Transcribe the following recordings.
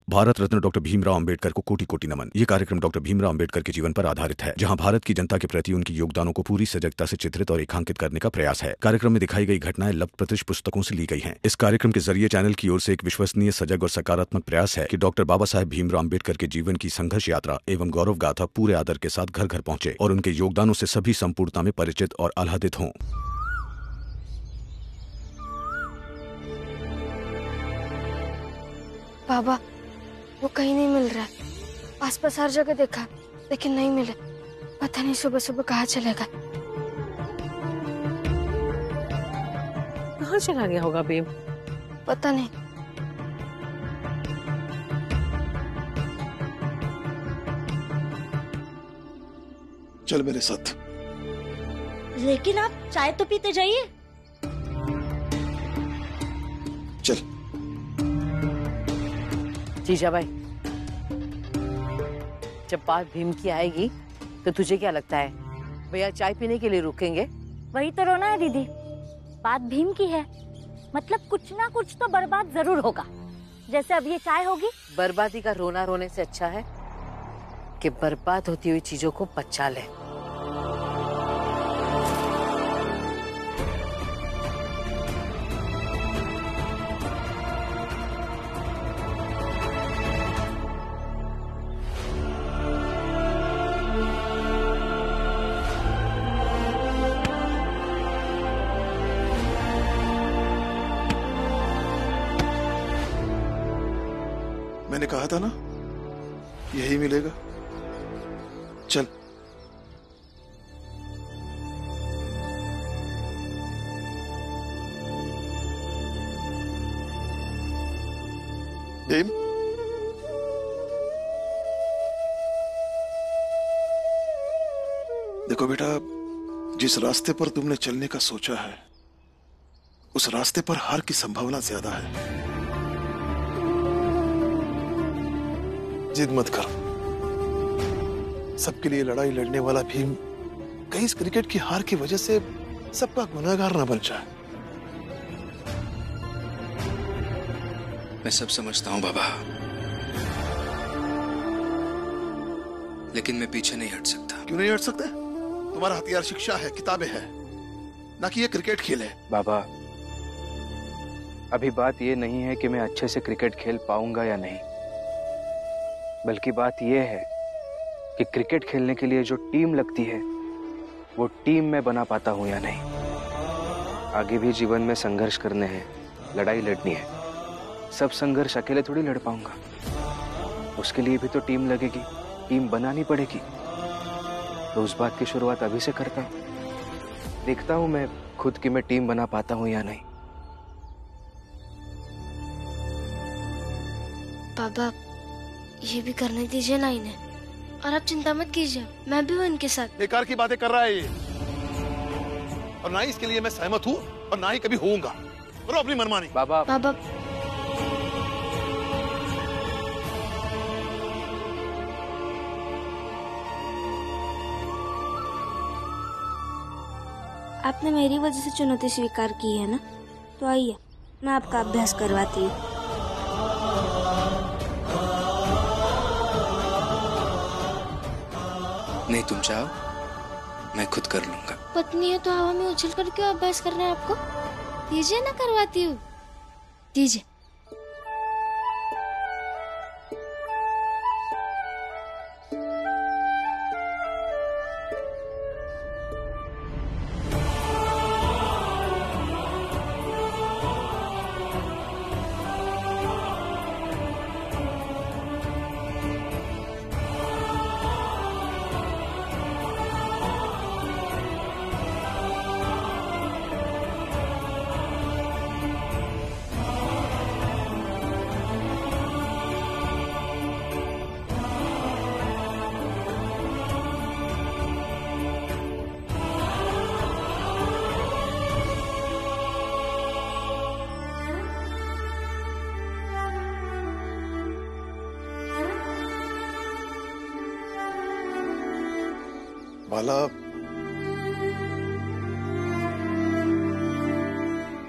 Bharat Ratna doctor Bhimrao Ambedkar को कोटि कोटि नमन। ये कार्यक्रम डॉक्टर भीमराव अंबेडकर के जीवन पर आधारित है, जहां भारत की जनता के प्रति उनके योगदानों को पूरी सजगता से चित्रित और रेखांकित करने का प्रयास है। कार्यक्रम में दिखाई गई घटनाएं लब्ध पुस्तकों से ली गई हैं। इस कार्यक्रम के जरिए चैनल की ओर से एक विश्वसनीय, सजग और सकारात्मक प्रयास है कि डॉक्टर बाबा साहेब भीमराव अंबेडकर के जीवन की संघर्ष यात्रा एवं गौरव गाथा पूरे आदर के साथ घर घर पहुंचे और उनके योगदानों से सभी संपूर्णता में परिचित और आह्लादित हों। बाबा, वो कहीं नहीं मिल रहा है। आसपास हर जगह देखा लेकिन नहीं मिले। पता नहीं सुबह सुबह कहाँ चलेगा। कहाँ चला गया होगा बेब? पता नहीं। चल मेरे साथ। लेकिन आप चाय तो पीते जाइए। चल। जीजा भाई, जब बात भीम की आएगी तो तुझे क्या लगता है भैया चाय पीने के लिए रुकेंगे? वही तो रोना है दीदी, बात भीम की है, मतलब कुछ ना कुछ तो बर्बाद जरूर होगा। जैसे अब ये चाय होगी। बर्बादी का रोना रोने से अच्छा है कि बर्बाद होती हुई चीजों को बचा ले। मैंने कहा था ना, यही मिलेगा। चल। भीम, देखो बेटा, जिस रास्ते पर तुमने चलने का सोचा है उस रास्ते पर हार की संभावना ज्यादा है। जिद मत करो। सबके लिए लड़ाई लड़ने वाला भीम कहीं इस क्रिकेट की हार की वजह से सबका गुनहगार ना बन जाए। मैं सब समझता हूं बाबा, लेकिन मैं पीछे नहीं हट सकता। क्यों नहीं हट सकते? तुम्हारा हथियार शिक्षा है, किताबें हैं, ना कि ये क्रिकेट खेल है। बाबा, अभी बात ये नहीं है कि मैं अच्छे से क्रिकेट खेल पाऊंगा या नहीं, बल्कि बात यह है कि क्रिकेट खेलने के लिए जो टीम लगती है वो टीम में बना पाता हूं या नहीं। आगे भी जीवन में संघर्ष करने हैं, लड़ाई लड़नी है। सब संघर्ष अकेले थोड़ी लड़ पाऊंगा, उसके लिए भी तो टीम लगेगी, टीम बनानी पड़ेगी। तो उस बात की शुरुआत अभी से करता हूं। देखता हूं मैं खुद की मैं टीम बना पाता हूं या नहीं। बाबा, ये भी करने दीजिए ना इन्हें, और आप चिंता मत कीजिए, मैं भी हूँ इनके साथ। बेकार की बातें कर रहा है ये, और ना ही इसके लिए मैं सहमत हूँ और ना ही कभी होऊंगा। करो अपनी मनमानी। बाबा, बाबा, आपने मेरी वजह से चुनौती स्वीकार की है ना, तो आइए मैं आपका अभ्यास करवाती हूँ। नहीं, तुम चाहो मैं खुद कर लूंगा। पत्नी है तो हवा में उछल कर क्यों अभ्यास करना है आपको? दीजिए ना, करवाती हूँ, दीजिए। बाला,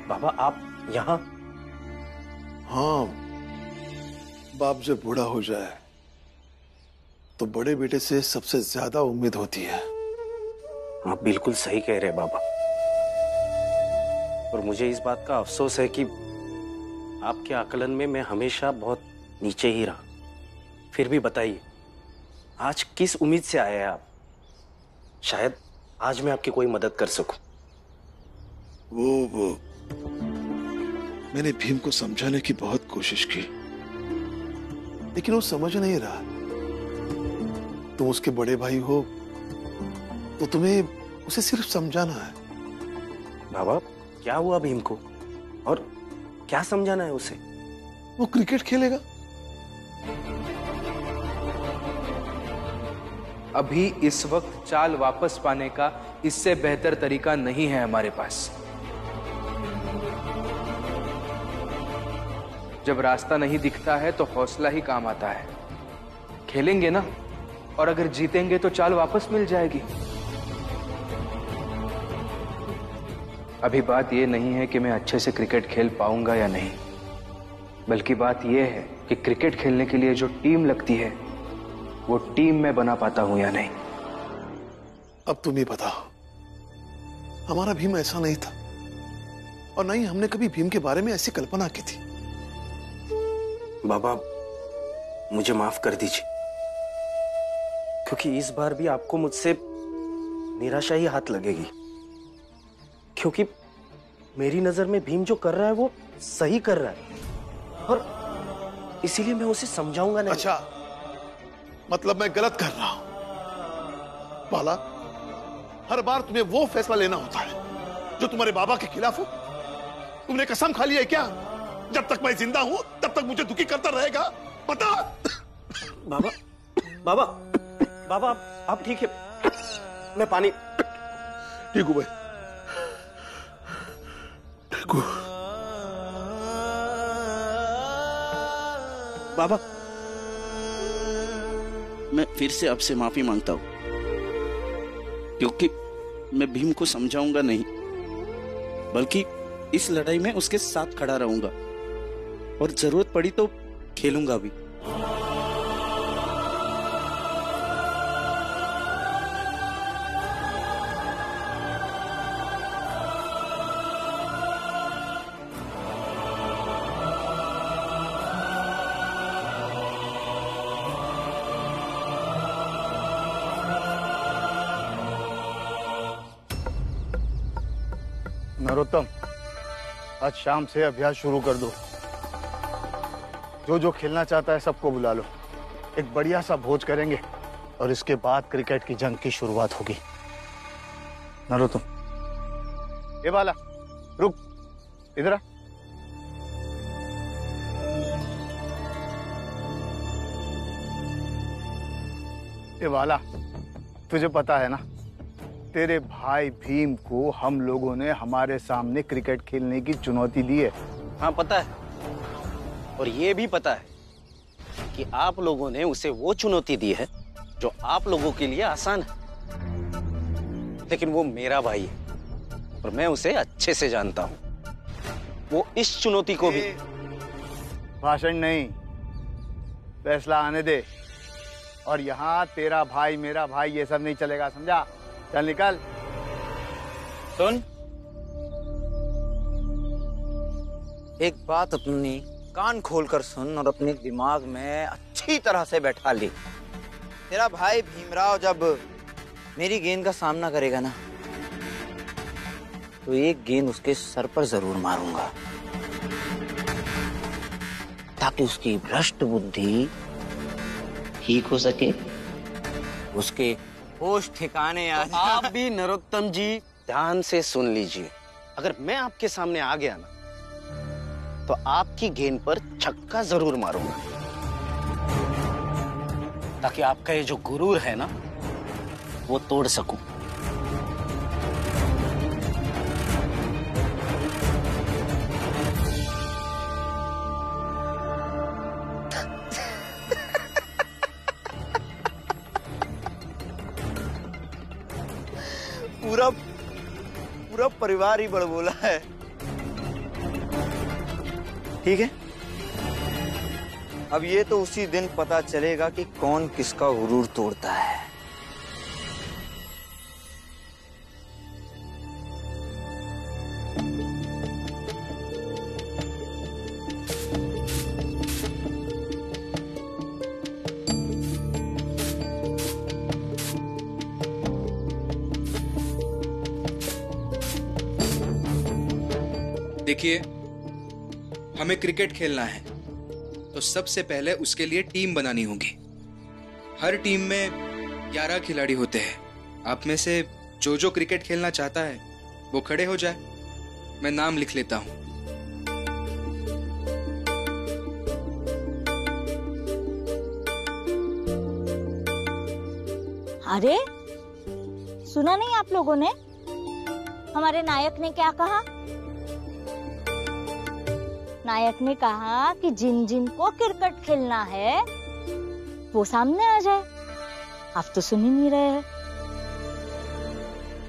बाबा आप यहाँ? हाँ, बाप जब बूढ़ा हो जाए तो बड़े बेटे से सबसे ज्यादा उम्मीद होती है। आप बिल्कुल सही कह रहे बाबा, और मुझे इस बात का अफसोस है कि आपके आकलन में मैं हमेशा बहुत नीचे ही रहा। फिर भी बताइए, आज किस उम्मीद से आए हैं आप? शायद आज मैं आपकी कोई मदद कर सकूं। वो मैंने भीम को समझाने की बहुत कोशिश की, लेकिन वो समझ नहीं रहा। तुम उसके बड़े भाई हो तो तुम्हें उसे सिर्फ समझाना है। बाबा, क्या हुआ भीम को और क्या समझाना है उसे? वो क्रिकेट खेलेगा। अभी इस वक्त चाल वापस पाने का इससे बेहतर तरीका नहीं है हमारे पास। जब रास्ता नहीं दिखता है तो हौसला ही काम आता है। खेलेंगे ना, और अगर जीतेंगे तो चाल वापस मिल जाएगी। अभी बात यह नहीं है कि मैं अच्छे से क्रिकेट खेल पाऊंगा या नहीं, बल्कि बात यह है कि क्रिकेट खेलने के लिए जो टीम लगती है वो टीम में बना पाता हूं या नहीं। अब तुम ही बताओ, हमारा भीम ऐसा नहीं था, और नहीं हमने कभी भीम के बारे में ऐसी कल्पना की थी। बाबा, मुझे माफ कर दीजिए, क्योंकि इस बार भी आपको मुझसे निराशा ही हाथ लगेगी, क्योंकि मेरी नजर में भीम जो कर रहा है वो सही कर रहा है, और इसीलिए मैं उसे समझाऊंगा नहीं। अच्छा, मतलब मैं गलत कर रहा हूं। बाला, हर बार तुम्हें वो फैसला लेना होता है जो तुम्हारे बाबा के खिलाफ हो। तुमने कसम खा ली है क्या, जब तक मैं जिंदा हूं तब तक मुझे दुखी करता रहेगा? पता? बाबा, बाबा, बाबा, आप ठीक है? मैं पानी। ठीक हूं भाई, ठीक हूं। बाबा, मैं फिर से आपसे माफी मांगता हूं, क्योंकि मैं भीम को समझाऊंगा नहीं, बल्कि इस लड़ाई में उसके साथ खड़ा रहूंगा, और जरूरत पड़ी तो खेलूंगा भी। नरोत्तम, आज शाम से अभ्यास शुरू कर दो। जो खेलना चाहता है सबको बुला लो। एक बढ़िया सा भोज करेंगे और इसके बाद क्रिकेट की जंग की शुरुआत होगी। नरोत्तम, ये वाला रुक, इधर आ। ये वाला, तुझे पता है ना, तेरे भाई भीम को हम लोगों ने हमारे सामने क्रिकेट खेलने की चुनौती दी है। हाँ पता है, और ये भी पता है कि आप लोगों ने उसे वो चुनौती दी है जो आप लोगों के लिए आसान है, लेकिन वो मेरा भाई है और मैं उसे अच्छे से जानता हूं। वो इस चुनौती को भी। भाषण नहीं, फैसला आने दे। और यहाँ तेरा भाई मेरा भाई ये सब नहीं चलेगा, समझा? चल निकल। सुन, एक बात अपनी कान खोलकर सुन और अपने दिमाग में अच्छी तरह से बैठा ले। तेरा भाई भीमराव जब मेरी गेंद का सामना करेगा ना, तो एक गेंद उसके सर पर जरूर मारूंगा, ताकि उसकी भ्रष्ट बुद्धि ठीक हो सके, उसके होश ठिकाने आ जाए। आप भी नरोत्तम जी ध्यान से सुन लीजिए। अगर मैं आपके सामने आ गया ना, तो आपकी गेंद पर छक्का जरूर मारूंगा, ताकि आपका ये जो गुरूर है ना, वो तोड़ सकूं। पूरा परिवार ही बड़बोला है। ठीक है, अब ये तो उसी दिन पता चलेगा कि कौन किसका गुरूर तोड़ता है। देखिए, हमें क्रिकेट खेलना है तो सबसे पहले उसके लिए टीम बनानी होगी। हर टीम में 11 खिलाड़ी होते हैं। आप में से जो क्रिकेट खेलना चाहता है वो खड़े हो जाए, मैं नाम लिख लेता हूं। अरे सुना नहीं आप लोगों ने हमारे नायक ने क्या कहा? नायक ने कहा कि जिन जिन को क्रिकेट खेलना है वो सामने आ जाए। आप तो सुन ही नहीं रहे हैं।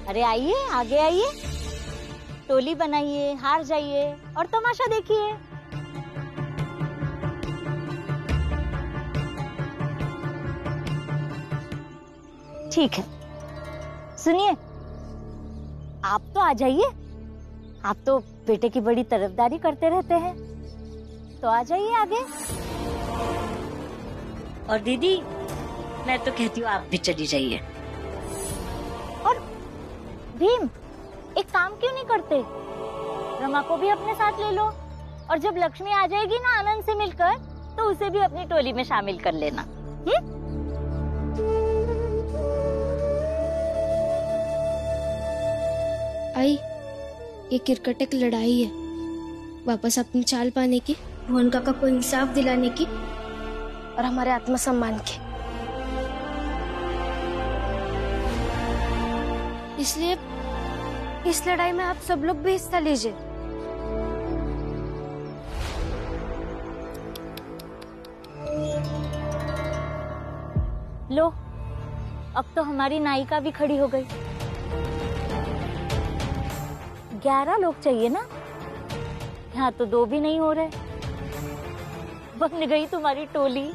अरे आइए, आगे आइए, टोली बनाइए, हार जाइए और तमाशा देखिए। ठीक है, सुनिए, आप तो आ जाइए। आप तो बेटे की बड़ी तरफदारी करते रहते हैं, तो आ जाइए आगे। और दीदी, मैं तो कहती हूँ आप भी चली जाइए। और भीम, एक काम क्यों नहीं करते? रमा को भी अपने साथ ले लो, और जब लक्ष्मी आ जाएगी ना आनंद से मिलकर, तो उसे भी अपनी टोली में शामिल कर लेना। आई, ये क्रिकेट एक लड़ाई है, वापस अपनी चाल पाने की, भुवन काका को इंसाफ दिलाने की और हमारे आत्मसम्मान की। इसलिए इस लड़ाई में आप सब लोग भी हिस्सा लीजिए। लो, अब तो हमारी नायिका भी खड़ी हो गई। 11 लोग चाहिए ना, यहाँ तो 2 भी नहीं हो रहे। बन गई तुम्हारी टोली।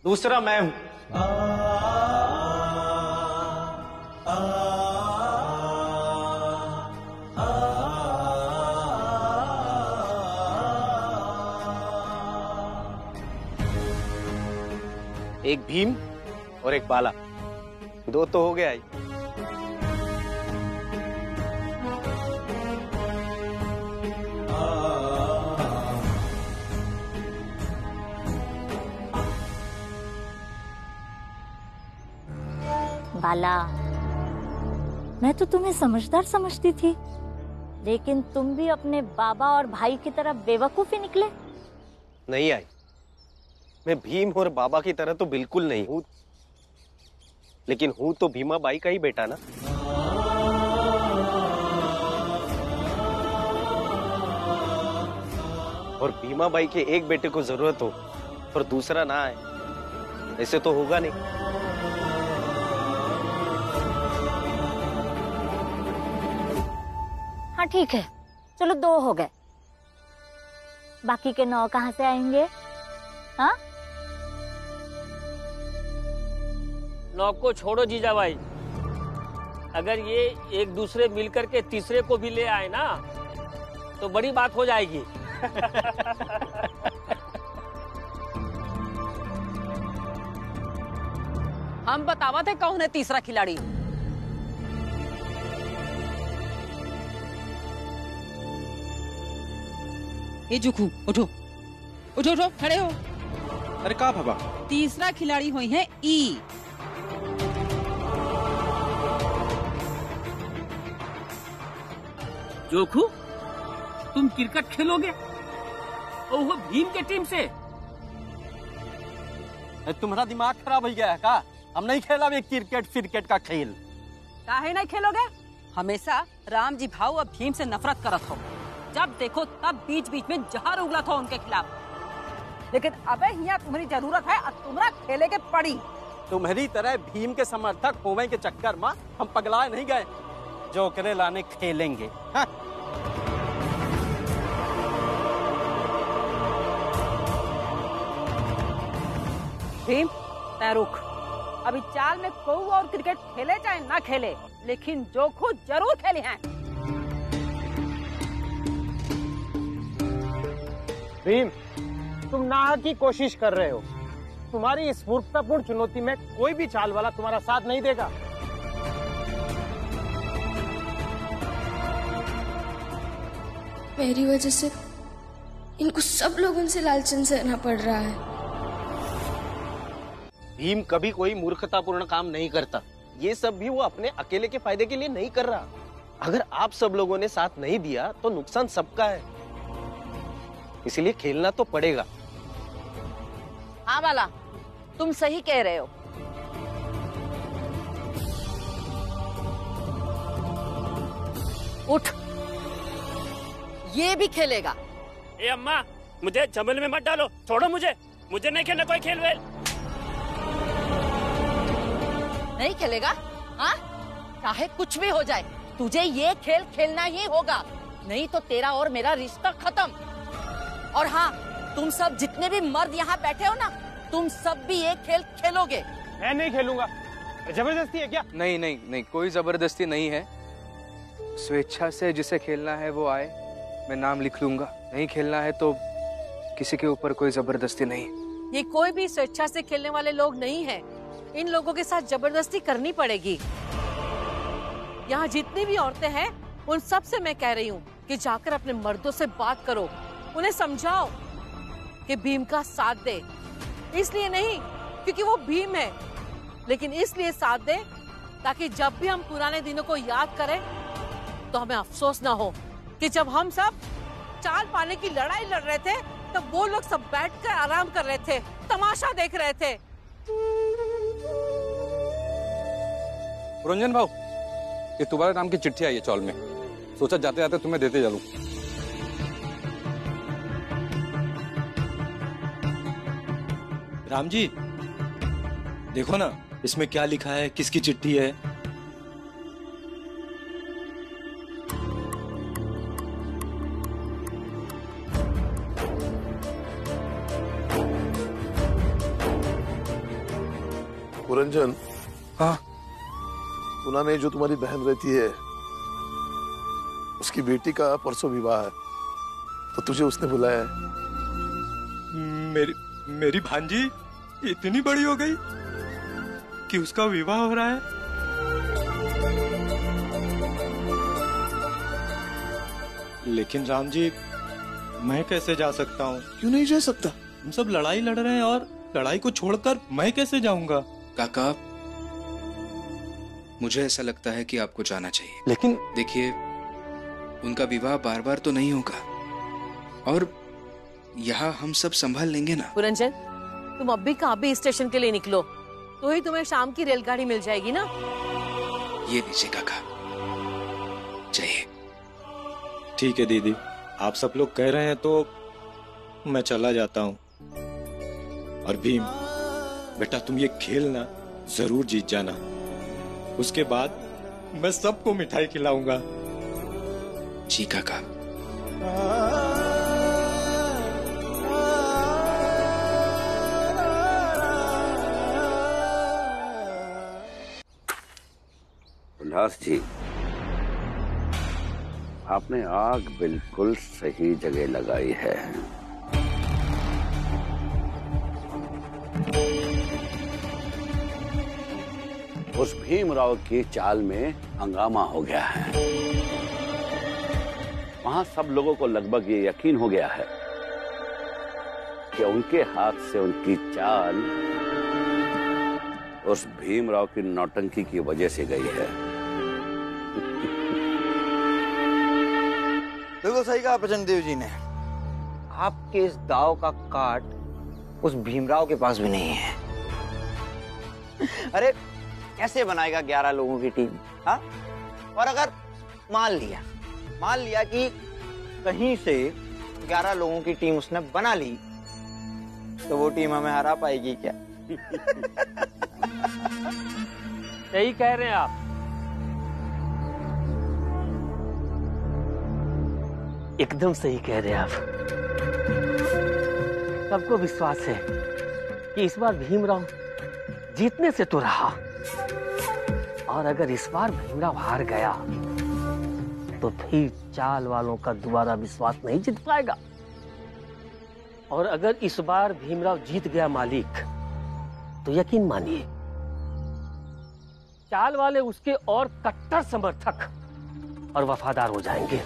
दूसरा मैं हूं। एक भीम और एक बाला, 2 तो हो गया ही। बाला, मैं तो तुम्हें समझदार समझती थी, लेकिन तुम भी अपने बाबा और भाई की तरह बेवकूफ ही निकले। नहीं आई, मैं भीम और बाबा की तरह तो बिल्कुल नहीं हूं, लेकिन हूं तो भीमा बाई का ही बेटा ना। और भीमा बाई के एक बेटे को जरूरत हो और दूसरा ना आए, ऐसे तो होगा नहीं। हाँ ठीक है, चलो 2 हो गए, बाकी के 9 कहाँ से आएंगे? हाँ, 9 को छोड़ो जीजा भाई, अगर ये एक दूसरे मिलकर के तीसरे को भी ले आए ना तो बड़ी बात हो जाएगी। हम बतावा थे कौन है तीसरा खिलाड़ी। ए जुखू, उठो उठो उठो, खड़े हो। अरे का बाबा? तीसरा खिलाड़ी हुई है ई। जोखू, तुम क्रिकेट खेलोगे और वो भीम के टीम से? तुम्हारा दिमाग खराब हो गया है का? हम नहीं खेला वे क्रिकेट का खेल। काहे नहीं खेलोगे? हमेशा राम जी भाव और भीम से नफरत करत हो, जब देखो तब बीच बीच में जहर उगलत हो उनके खिलाफ। लेकिन अबे यहाँ तुम्हारी जरूरत है और तुम्हारा खेले के पड़ी। तुम्हारी तरह भीम के समर्थक होने के चक्कर में हम पगला नहीं गए, जो करे लाने खेलेंगे। हाँ? भीम तय रुक। अभी चाल में कोई और क्रिकेट खेले चाहे ना खेले, लेकिन जो खुद जरूर खेले हैं। भीम, तुम नाहक की कोशिश कर रहे हो। तुम्हारी इस मूर्खतापूर्ण चुनौती में कोई भी चाल वाला तुम्हारा साथ नहीं देगा। मेरी वजह से इनको सब लोगों से लालचन सहना पड़ रहा है। भीम कभी कोई मूर्खतापूर्ण काम नहीं करता। ये सब भी वो अपने अकेले के फायदे के लिए नहीं कर रहा। अगर आप सब लोगों ने साथ नहीं दिया तो नुकसान सबका है, इसीलिए खेलना तो पड़ेगा। हाँ बाला, तुम सही कह रहे हो। उठ, ये भी खेलेगा। ए अम्मा, मुझे झमेले में मत डालो, छोड़ो मुझे नहीं खेलना कोई खेल वेल। नहीं खेलेगा? हाँ, चाहे कुछ भी हो जाए, तुझे ये खेल खेलना ही होगा, नहीं तो तेरा और मेरा रिश्ता खत्म। और हाँ, तुम सब जितने भी मर्द यहाँ बैठे हो ना, तुम सब भी ये खेल खेलोगे। मैं नहीं खेलूंगा। जबरदस्ती है क्या? नहीं नहीं नहीं, कोई जबरदस्ती नहीं है। स्वेच्छा से जिसे खेलना है वो आए, मैं नाम लिख लूंगा। नहीं खेलना है तो किसी के ऊपर कोई जबरदस्ती नहीं। ये कोई भी स्वेच्छा से खेलने वाले लोग नहीं है। इन लोगों के साथ जबरदस्ती करनी पड़ेगी। यहाँ जितनी भी औरतें हैं, उन सब से मैं कह रही हूँ कि जाकर अपने मर्दों से बात करो, उन्हें समझाओ कि भीम का साथ दे। इसलिए नहीं क्योंकि वो भीम है, लेकिन इसलिए साथ दे ताकि जब भी हम पुराने दिनों को याद करें तो हमें अफसोस ना हो कि जब हम सब चाल पाने की लड़ाई लड़ रहे थे तब वो लोग सब बैठकर आराम कर रहे थे, तमाशा देख रहे थे। रंजन भाऊ, ये तुम्हारे नाम की चिट्ठी आई है चौल में, सोचा जाते जाते तुम्हें देते चलूं। राम जी, देखो ना इसमें क्या लिखा है, किसकी चिट्ठी है। रंजन, हाँ, उन्होंने जो तुम्हारी बहन रहती है उसकी बेटी का परसों विवाह है, तो तुझे उसने बुलाया है। मेरी भांजी इतनी बड़ी हो गई कि उसका विवाह हो रहा है। लेकिन राम जी, मैं कैसे जा सकता हूँ? क्यों नहीं जा सकता? हम सब लड़ाई लड़ रहे हैं और लड़ाई को छोड़कर मैं कैसे जाऊंगा? काका, मुझे ऐसा लगता है कि आपको जाना चाहिए। लेकिन देखिए, उनका विवाह बार बार तो नहीं होगा और यहाँ हम सब संभाल लेंगे ना। पुरंजन, तुम अभी का अभी स्टेशन के लिए निकलो, तो ही तुम्हें शाम की रेलगाड़ी मिल जाएगी ना। ये लीजिए काका, चाहिए। ठीक है दीदी, आप सब लोग कह रहे हैं तो मैं चला जाता हूँ। और भीम बेटा, तुम ये खेल ना जरूर जीत जाना, उसके बाद मैं सबको मिठाई खिलाऊंगा। जी काका। उल्लास जी, आपने आग बिल्कुल सही जगह लगाई है। उस भीमराव की चाल में हंगामा हो गया है। वहां सब लोगों को लगभग ये यकीन हो गया है कि उनके हाथ से उनकी चाल उस भीमराव की नौटंकी की वजह से गई है। बिल्कुल सही कहा प्रचंडदेव जी ने। आपके इस दाव का काट उस भीमराव के पास भी नहीं है। अरे कैसे बनाएगा 11 लोगों की टीम? हाँ, और अगर मान लिया कि कहीं से 11 लोगों की टीम उसने बना ली, तो वो टीम हमें हरा पाएगी क्या? सही कह रहे हैं आप। एकदम सही कह रहे हैं आप। सबको विश्वास है कि इस बार भीमराव जीतने से तो रहा, और अगर इस बार भीमराव हार गया तो फिर चाल वालों का दोबारा विश्वास नहीं जीत पाएगा। और अगर इस बार भीमराव जीत गया मालिक, तो यकीन मानिए चाल वाले उसके और कट्टर समर्थक और वफादार हो जाएंगे।